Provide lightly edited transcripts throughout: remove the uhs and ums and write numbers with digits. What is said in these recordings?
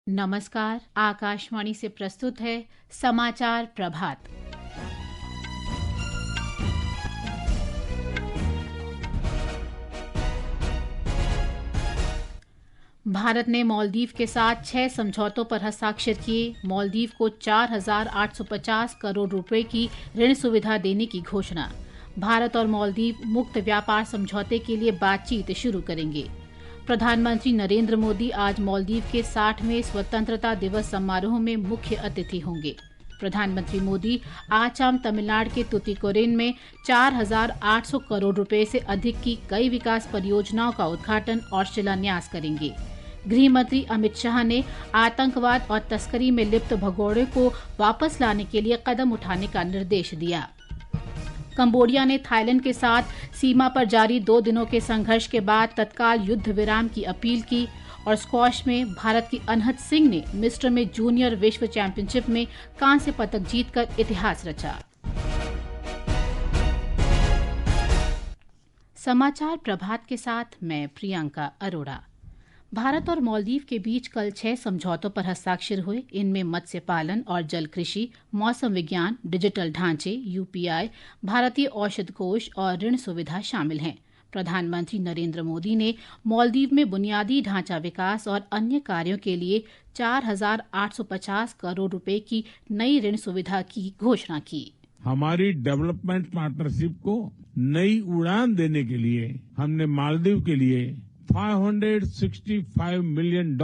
नमस्कार। आकाशवाणी से प्रस्तुत है समाचार प्रभात। भारत ने मालदीव के साथ 6 समझौतों पर हस्ताक्षर किए। मालदीव को 4,850 करोड़ रुपए की ऋण सुविधा देने की घोषणा। भारत और मालदीव मुक्त व्यापार समझौते के लिए बातचीत शुरू करेंगे। प्रधानमंत्री नरेंद्र मोदी आज मालदीव के 60वें स्वतंत्रता दिवस समारोह में मुख्य अतिथि होंगे। प्रधानमंत्री मोदी आसाम, तमिलनाडु के तुतीकोरिन में 4,800 करोड़ रुपए से अधिक की कई विकास परियोजनाओं का उद्घाटन और शिलान्यास करेंगे। गृह मंत्री अमित शाह ने आतंकवाद और तस्करी में लिप्त भगोड़े को वापस लाने के लिए कदम उठाने का निर्देश दिया। कंबोडिया ने थाईलैंड के साथ सीमा पर जारी 2 दिनों के संघर्ष के बाद तत्काल युद्ध विराम की अपील की। और स्क्वॉश में भारत की अनहद सिंह ने मिस्र में जूनियर विश्व चैंपियनशिप में कांस्य पदक जीतकर इतिहास रचा। समाचार प्रभात के साथ मैं प्रियंका अरोड़ा। भारत और मालदीव के बीच कल 6 समझौतों पर हस्ताक्षर हुए। इनमें मत्स्य पालन और जल कृषि, मौसम विज्ञान, डिजिटल ढांचे, यूपीआई, भारतीय औषध कोष और ऋण सुविधा शामिल हैं। प्रधानमंत्री नरेंद्र मोदी ने मालदीव में बुनियादी ढांचा विकास और अन्य कार्यों के लिए 4,850 करोड़ रुपए की नई ऋण सुविधा की घोषणा की। हमारी डेवलपमेंट पार्टनरशिप को नई उड़ान देने के लिए हमने मालदीव के लिए $565 मिलियन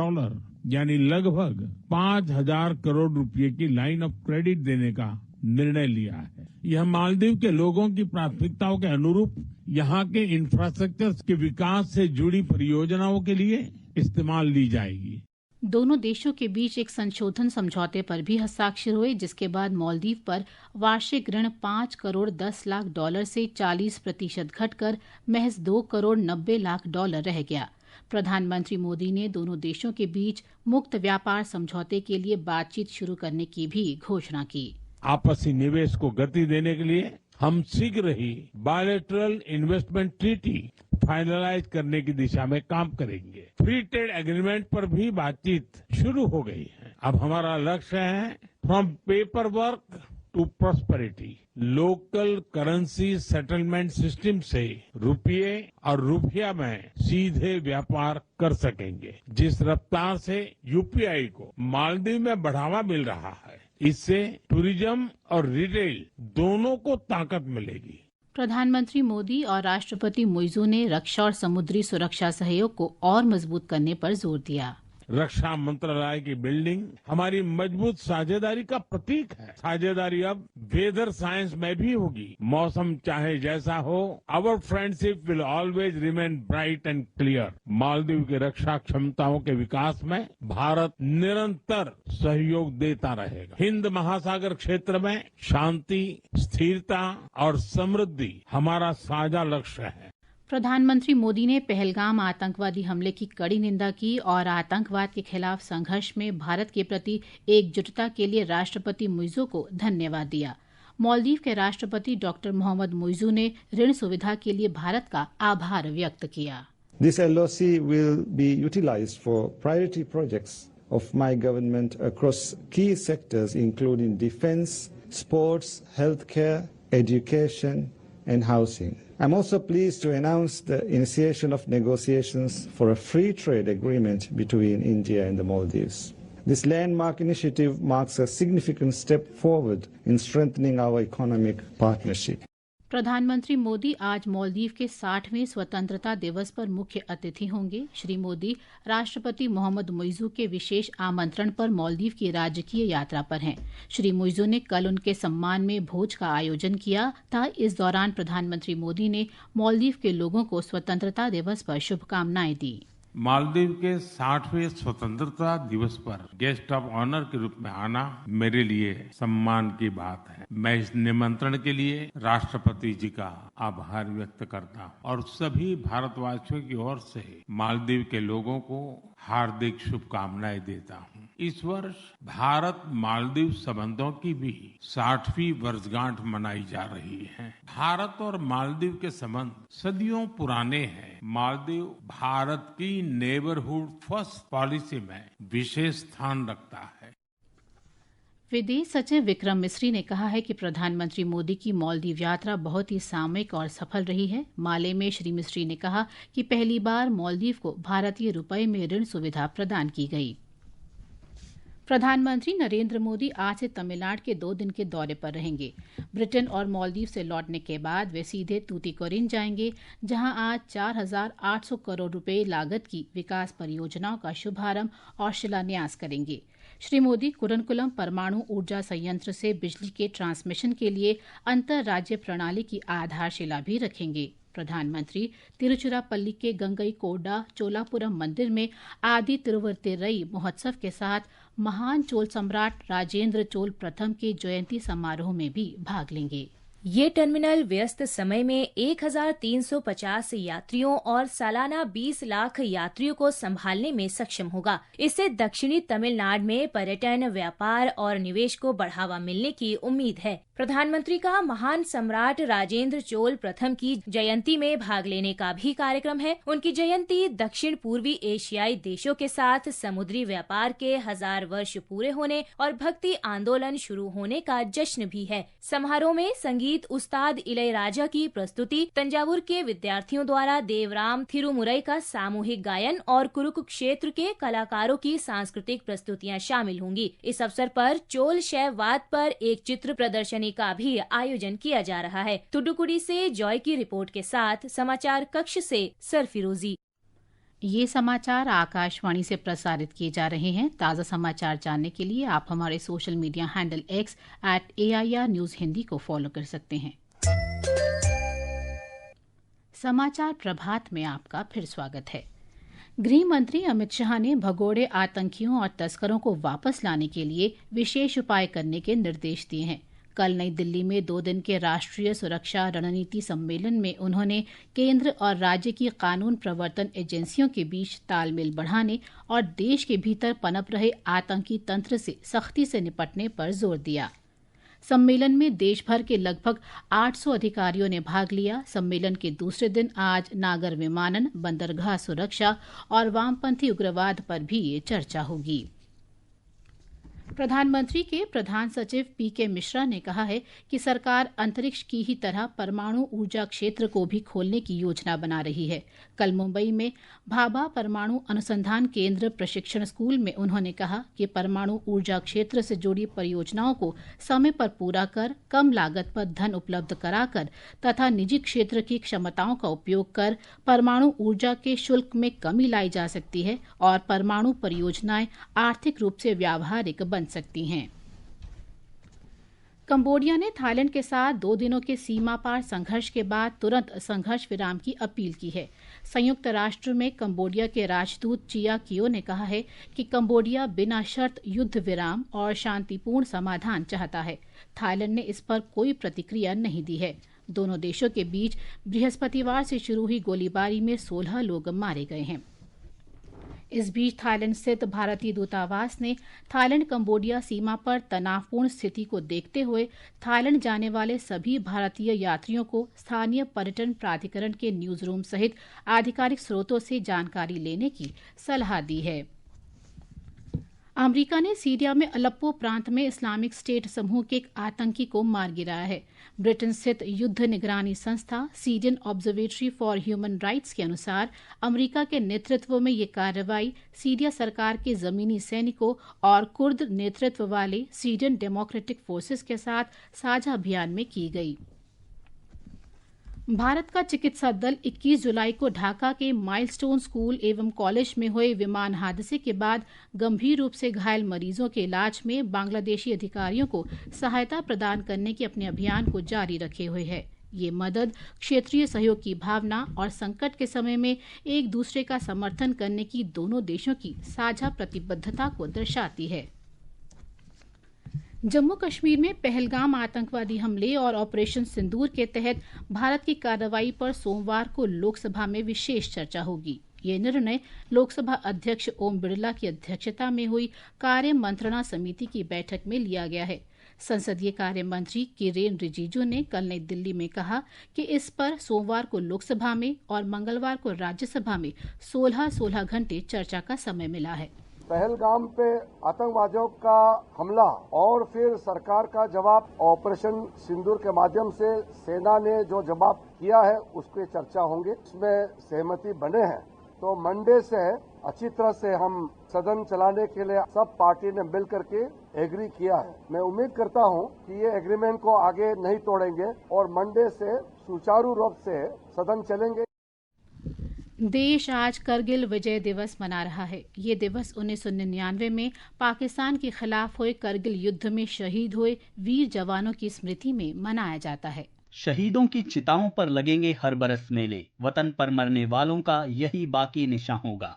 यानी लगभग 5,000 करोड़ रुपए की लाइन ऑफ क्रेडिट देने का निर्णय लिया है। यह मालदीव के लोगों की प्राथमिकताओं के अनुरूप यहाँ के इंफ्रास्ट्रक्चर के विकास से जुड़ी परियोजनाओं के लिए इस्तेमाल ली जाएगी। दोनों देशों के बीच एक संशोधन समझौते पर भी हस्ताक्षर हुए, जिसके बाद मालदीव पर वार्षिक ऋण $5 करोड़ 10 लाख से 40% घटकर महज $2 करोड़ 90 लाख रह गया। प्रधानमंत्री मोदी ने दोनों देशों के बीच मुक्त व्यापार समझौते के लिए बातचीत शुरू करने की भी घोषणा की। आपसी निवेश को गति देने के लिए हम शीघ्र ही बायलैटरल इन्वेस्टमेंट ट्रीटी फाइनलाइज करने की दिशा में काम करेंगे। फ्री ट्रेड एग्रीमेंट पर भी बातचीत शुरू हो गई है। अब हमारा लक्ष्य है from paper work to prosperity. Local currency settlement system से रुपये और रुपया में सीधे व्यापार कर सकेंगे। जिस रफ्तार से यूपीआई को मालदीव में बढ़ावा मिल रहा है, इससे टूरिज्म और रिटेल दोनों को ताकत मिलेगी। प्रधानमंत्री मोदी और राष्ट्रपति मुइज़ू ने रक्षा और समुद्री सुरक्षा सहयोग को और मजबूत करने पर जोर दिया। रक्षा मंत्रालय की बिल्डिंग हमारी मजबूत साझेदारी का प्रतीक है। साझेदारी अब वेदर साइंस में भी होगी। मौसम चाहे जैसा हो, our friendship will always remain bright and clear. Maldives की रक्षा क्षमताओं के विकास में भारत निरंतर सहयोग देता रहेगा। हिंद महासागर क्षेत्र में शांति, स्थिरता और समृद्धि हमारा साझा लक्ष्य है। प्रधानमंत्री मोदी ने पहलगाम आतंकवादी हमले की कड़ी निंदा की और आतंकवाद के खिलाफ संघर्ष में भारत के प्रति एकजुटता के लिए राष्ट्रपति मुइज़ू को धन्यवाद दिया। मालदीव के राष्ट्रपति डॉक्टर मोहम्मद मुइज़ू ने ऋण सुविधा के लिए भारत का आभार व्यक्त किया। This LOC will be utilized for priority projects of my government across key sectors including defense, sports, healthcare, education and housing. I'm also pleased to announce the initiation of negotiations for a free trade agreement between India and the Maldives. This landmark initiative marks a significant step forward in strengthening our economic partnership. प्रधानमंत्री मोदी आज मालदीव के 60वें स्वतंत्रता दिवस पर मुख्य अतिथि होंगे। श्री मोदी राष्ट्रपति मोहम्मद मुइज़ू के विशेष आमंत्रण पर मालदीव की राजकीय यात्रा पर हैं। श्री मुइज़ू ने कल उनके सम्मान में भोज का आयोजन किया था। इस दौरान प्रधानमंत्री मोदी ने मालदीव के लोगों को स्वतंत्रता दिवस पर शुभकामनाएं दी। मालदीव के 60वें स्वतंत्रता दिवस पर गेस्ट ऑफ ऑनर के रूप में आना मेरे लिए सम्मान की बात है। मैं इस निमंत्रण के लिए राष्ट्रपति जी का आभार व्यक्त करता हूँ और सभी भारतवासियों की ओर से मालदीव के लोगों को हार्दिक शुभकामनाएं देता हूँ। इस वर्ष भारत मालदीव संबंधों की भी 60वीं वर्षगांठ मनाई जा रही है। भारत और मालदीव के संबंध सदियों पुराने हैं। मालदीव भारत की नेबरहुड फर्स्ट पॉलिसी में विशेष स्थान रखता है। विदेश सचिव विक्रम मिस्री ने कहा है कि प्रधानमंत्री मोदी की मालदीव यात्रा बहुत ही सामयिक और सफल रही है। माले में श्री मिस्री ने कहा कि पहली बार मालदीव को भारतीय रुपये में ऋण सुविधा प्रदान की गई। प्रधानमंत्री नरेंद्र मोदी आज से तमिलनाडु के 2 दिन के दौरे पर रहेंगे। ब्रिटेन और मालदीव से लौटने के बाद वे सीधे तूतीकोरिन जाएंगे, जहां आज 4,800 करोड़ रुपए लागत की विकास परियोजनाओं का शुभारंभ और शिलान्यास करेंगे। श्री मोदी कुरनकुलम परमाणु ऊर्जा संयंत्र से बिजली के ट्रांसमिशन के लिए अंतर्राज्यीय प्रणाली की आधारशिला भी रखेंगे। प्रधानमंत्री तिरुचिरापल्ली के गंगईकोंडा चोलापुरम मंदिर में आदि तिरुवतिरई महोत्सव के साथ महान चोल सम्राट राजेंद्र चोल प्रथम के जयंती समारोह में भी भाग लेंगे। ये टर्मिनल व्यस्त समय में 1,350 यात्रियों और सालाना 20 लाख यात्रियों को संभालने में सक्षम होगा। इससे दक्षिणी तमिलनाडु में पर्यटन, व्यापार और निवेश को बढ़ावा मिलने की उम्मीद है। प्रधानमंत्री का महान सम्राट राजेंद्र चोल प्रथम की जयंती में भाग लेने का भी कार्यक्रम है। उनकी जयंती दक्षिण पूर्वी एशियाई देशों के साथ समुद्री व्यापार के 1000 वर्ष पूरे होने और भक्ति आंदोलन शुरू होने का जश्न भी है। समारोह में संगीत उस्ताद इलैयाराजा की प्रस्तुति, तंजावुर के विद्यार्थियों द्वारा देवराम थिरुमुरई का सामूहिक गायन और कुरुक क्षेत्र के कलाकारों की सांस्कृतिक प्रस्तुतियां शामिल होंगी। इस अवसर पर चोल शैववाद पर एक चित्र प्रदर्शनी का भी आयोजन किया जा रहा है। तुडुकुड़ी से जॉय की रिपोर्ट के साथ समाचार कक्ष से सरफिरोजी। ये समाचार आकाशवाणी से प्रसारित किए जा रहे हैं। ताज़ा समाचार जानने के लिए आप हमारे social media handle X @AIR News Hindi को फॉलो कर सकते हैं। समाचार प्रभात में आपका फिर स्वागत है। गृह मंत्री अमित शाह ने भगोड़े आतंकियों और तस्करों को वापस लाने के लिए विशेष उपाय करने के निर्देश दिए हैं। कल नई दिल्ली में 2 दिन के राष्ट्रीय सुरक्षा रणनीति सम्मेलन में उन्होंने केंद्र और राज्य की कानून प्रवर्तन एजेंसियों के बीच तालमेल बढ़ाने और देश के भीतर पनप रहे आतंकी तंत्र से सख्ती से निपटने पर जोर दिया। सम्मेलन में देश भर के लगभग 800 अधिकारियों ने भाग लिया। सम्मेलन के दूसरे दिन आज नागर विमानन, बंदरगाह सुरक्षा और वामपंथी उग्रवाद पर भी ये चर्चा होगी। प्रधानमंत्री के प्रधान सचिव पीके मिश्रा ने कहा है कि सरकार अंतरिक्ष की ही तरह परमाणु ऊर्जा क्षेत्र को भी खोलने की योजना बना रही है। कल मुंबई में भाभा परमाणु अनुसंधान केंद्र प्रशिक्षण स्कूल में उन्होंने कहा कि परमाणु ऊर्जा क्षेत्र से जुड़ी परियोजनाओं को समय पर पूरा कर, कम लागत पर धन उपलब्ध कराकर तथा निजी क्षेत्र की क्षमताओं का उपयोग कर परमाणु ऊर्जा के शुल्क में कमी लाई जा सकती है और परमाणु परियोजनाएं आर्थिक रूप से व्यावहारिक बन सकती हैं। कंबोडिया ने थाईलैंड के साथ 2 दिनों के सीमा पार संघर्ष के बाद तुरंत संघर्ष विराम की अपील की है। संयुक्त राष्ट्र में कंबोडिया के राजदूत चिया कियो ने कहा है कि कंबोडिया बिना शर्त युद्ध विराम और शांतिपूर्ण समाधान चाहता है। थाईलैंड ने इस पर कोई प्रतिक्रिया नहीं दी है। दोनों देशों के बीच बृहस्पतिवार से शुरू हुई गोलीबारी में 16 लोग मारे गए हैं। इस बीच थाईलैंड स्थित भारतीय दूतावास ने थाईलैंड कंबोडिया सीमा पर तनावपूर्ण स्थिति को देखते हुए थाईलैंड जाने वाले सभी भारतीय यात्रियों को स्थानीय पर्यटन प्राधिकरण के न्यूज रूम सहित आधिकारिक स्रोतों से जानकारी लेने की सलाह दी है। अमेरिका ने सीरिया में अलेप्पो प्रांत में इस्लामिक स्टेट समूह के एक आतंकी को मार गिराया है। ब्रिटेन स्थित युद्ध निगरानी संस्था Syrian observatory for human rights के अनुसार अमेरिका के नेतृत्व में ये कार्रवाई सीरिया सरकार के जमीनी सैनिकों और कुर्द नेतृत्व वाले सीरियन डेमोक्रेटिक फोर्सेस के साथ साझा अभियान में की गई। भारत का चिकित्सा दल 21 जुलाई को ढाका के माइलस्टोन स्कूल एवं कॉलेज में हुए विमान हादसे के बाद गंभीर रूप से घायल मरीजों के इलाज में बांग्लादेशी अधिकारियों को सहायता प्रदान करने के अपने अभियान को जारी रखे हुए है। ये मदद क्षेत्रीय सहयोग की भावना और संकट के समय में एक दूसरे का समर्थन करने की दोनों देशों की साझा प्रतिबद्धता को दर्शाती है। जम्मू कश्मीर में पहलगाम आतंकवादी हमले और ऑपरेशन सिंदूर के तहत भारत की कार्रवाई पर सोमवार को लोकसभा में विशेष चर्चा होगी। ये निर्णय लोकसभा अध्यक्ष ओम बिरला की अध्यक्षता में हुई कार्य मंत्रणा समिति की बैठक में लिया गया है। संसदीय कार्य मंत्री किरेन रिजिजू ने कल नई दिल्ली में कहा कि इस पर सोमवार को लोकसभा में और मंगलवार को राज्यसभा में 16 घंटे चर्चा का समय मिला है। पहलगाम पे आतंकवादियों का हमला और फिर सरकार का जवाब ऑपरेशन सिंदूर के माध्यम से सेना ने जो जवाब किया है उसके चर्चा होंगे, इसमें सहमति बने हैं तो मंडे से अच्छी तरह से हम सदन चलाने के लिए सब पार्टी ने मिल करके एग्री किया है। मैं उम्मीद करता हूं कि ये एग्रीमेंट को आगे नहीं तोड़ेंगे और मंडे से सुचारू रूप से सदन चलेंगे। देश आज करगिल विजय दिवस मना रहा है। ये दिवस 1999 में पाकिस्तान के खिलाफ हुए करगिल युद्ध में शहीद हुए वीर जवानों की स्मृति में मनाया जाता है। शहीदों की चिताओं पर लगेंगे हर बरस मेले, वतन पर मरने वालों का यही बाकी निशान होगा।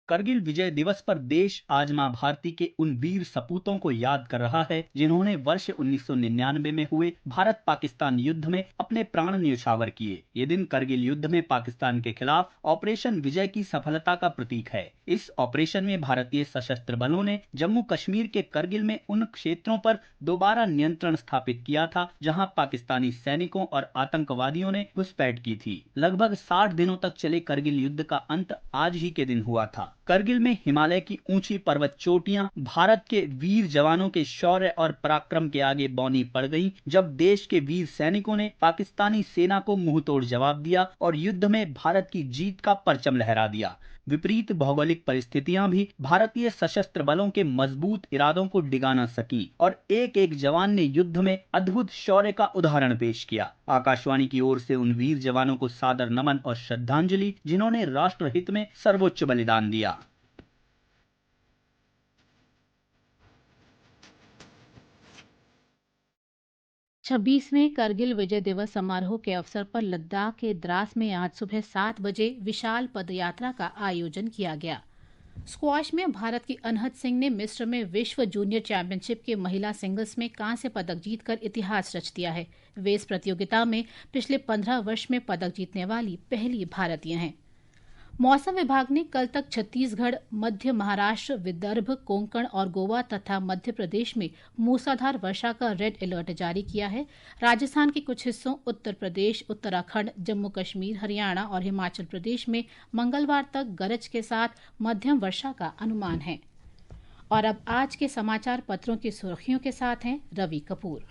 करगिल विजय दिवस पर देश आज मां भारती के उन वीर सपूतों को याद कर रहा है जिन्होंने वर्ष 1999 में हुए भारत पाकिस्तान युद्ध में अपने प्राण न्यौछावर किए। ये दिन करगिल युद्ध में पाकिस्तान के खिलाफ ऑपरेशन विजय की सफलता का प्रतीक है। इस ऑपरेशन में भारतीय सशस्त्र बलों ने जम्मू कश्मीर के करगिल में उन क्षेत्रों पर दोबारा नियंत्रण स्थापित किया था जहां पाकिस्तानी सैनिकों और आतंकवादियों ने घुसपैठ की थी। लगभग 60 दिनों तक चले करगिल युद्ध का अंत आज ही के दिन हुआ था। करगिल में हिमालय की ऊंची पर्वत चोटियां भारत के वीर जवानों के शौर्य और पराक्रम के आगे बौनी पड़ गईं, जब देश के वीर सैनिकों ने पाकिस्तानी सेना को मुंहतोड़ जवाब दिया और युद्ध में भारत की जीत का परचम लहरा दिया। विपरीत भौगोलिक परिस्थितियां भी भारतीय सशस्त्र बलों के मजबूत इरादों को डिगा न सकी और एक एक जवान ने युद्ध में अद्भुत शौर्य का उदाहरण पेश किया। आकाशवाणी की ओर से उन वीर जवानों को सादर नमन और श्रद्धांजलि जिन्होंने राष्ट्रहित में सर्वोच्च बलिदान दिया। छब्बीसवें करगिल विजय दिवस समारोह के अवसर पर लद्दाख के द्रास में आज सुबह 7 बजे विशाल पदयात्रा का आयोजन किया गया। स्क्वॉश में भारत की अनहद सिंह ने मिस्र में विश्व जूनियर चैंपियनशिप के महिला सिंगल्स में कांस्य पदक जीतकर इतिहास रच दिया है। वे इस प्रतियोगिता में पिछले 15 वर्ष में पदक जीतने वाली पहली भारतीय हैं। मौसम विभाग ने कल तक छत्तीसगढ़, मध्य महाराष्ट्र, विदर्भ, कोंकण और गोवा तथा मध्य प्रदेश में मूसलाधार वर्षा का रेड अलर्ट जारी किया है। राजस्थान के कुछ हिस्सों, उत्तर प्रदेश, उत्तराखंड, जम्मू कश्मीर, हरियाणा और हिमाचल प्रदेश में मंगलवार तक गरज के साथ मध्यम वर्षा का अनुमान है। और अब आज के समाचार पत्रों की सुर्खियों के साथ हैं रवि कपूर।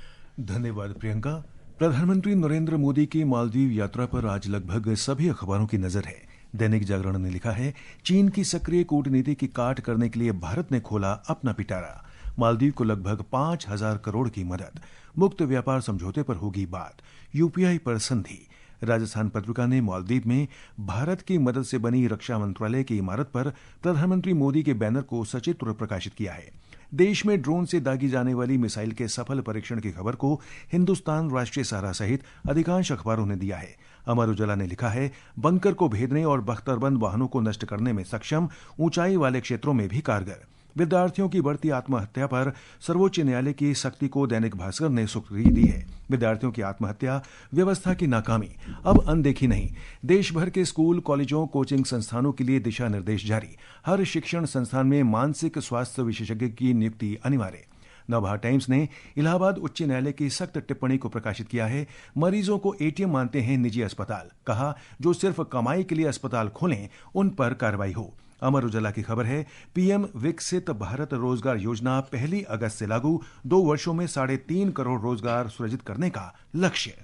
धन्यवाद प्रियंका। प्रधानमंत्री नरेंद्र मोदी की मालदीव यात्रा पर आज लगभग सभी अखबारों की नजर है। दैनिक जागरण ने लिखा है, चीन की सक्रिय कूटनीति की काट करने के लिए भारत ने खोला अपना पिटारा। मालदीव को लगभग 5,000 करोड़ की मदद। मुक्त व्यापार समझौते पर होगी बात। यूपीआई पर संधि। राजस्थान पत्रिका ने मालदीव में भारत की मदद से बनी रक्षा मंत्रालय की इमारत पर प्रधानमंत्री मोदी के बैनर को सचित्र प्रकाशित किया है। देश में ड्रोन से दागी जाने वाली मिसाइल के सफल परीक्षण की खबर को हिंदुस्तान, राष्ट्रीय सहारा सहित अधिकांश अखबारों ने दिया है। अमर उजाला ने लिखा है, बंकर को भेदने और बख्तरबंद वाहनों को नष्ट करने में सक्षम, ऊंचाई वाले क्षेत्रों में भी कारगर। विद्यार्थियों की बढ़ती आत्महत्या पर सर्वोच्च न्यायालय की सख्ती को दैनिक भास्कर ने सुर्खी दी है। विद्यार्थियों की आत्महत्या, व्यवस्था की नाकामी अब अनदेखी नहीं। देश भर के स्कूल, कॉलेजों, कोचिंग संस्थानों के लिए दिशा निर्देश जारी। हर शिक्षण संस्थान में मानसिक स्वास्थ्य विशेषज्ञ की नियुक्ति अनिवार्य। नवभारत टाइम्स ने इलाहाबाद उच्च न्यायालय की सख्त टिप्पणी को प्रकाशित किया है। मरीजों को एटीएम मानते हैं निजी अस्पताल। कहा, जो सिर्फ कमाई के लिए अस्पताल खोलें उन पर कार्रवाई हो। अमर उजाला की खबर है, पीएम विकसित भारत रोजगार योजना 1 अगस्त से लागू। 2 वर्षों में 3.5 करोड़ रोजगार सृजित करने का लक्ष्य।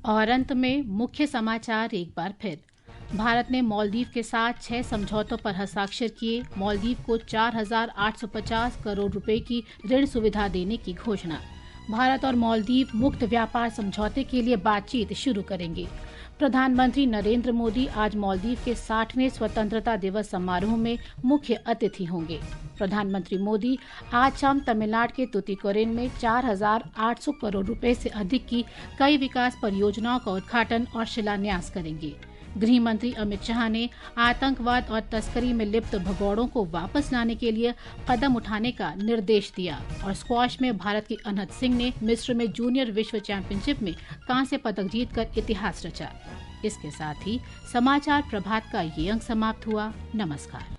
और अंत में मुख्य समाचार एक बार फिर। भारत ने मालदीव के साथ 6 समझौतों पर हस्ताक्षर किए। मालदीव को 4,850 करोड़ रुपए की ऋण सुविधा देने की घोषणा। भारत और मालदीव मुक्त व्यापार समझौते के लिए बातचीत शुरू करेंगे। प्रधानमंत्री नरेंद्र मोदी आज मालदीव के 60वें स्वतंत्रता दिवस समारोह में मुख्य अतिथि होंगे। प्रधानमंत्री मोदी आज शाम तमिलनाडु के तुतिकोरिन में 4,800 करोड़ रुपए से अधिक की कई विकास परियोजनाओं का उद्घाटन और शिलान्यास करेंगे। गृह मंत्री अमित शाह ने आतंकवाद और तस्करी में लिप्त भगोड़ों को वापस लाने के लिए कदम उठाने का निर्देश दिया। और स्क्वॉश में भारत की अनहद सिंह ने मिस्र में जूनियर विश्व चैंपियनशिप में कांस्य पदक जीतकर इतिहास रचा। इसके साथ ही समाचार प्रभात का ये अंक समाप्त हुआ। नमस्कार।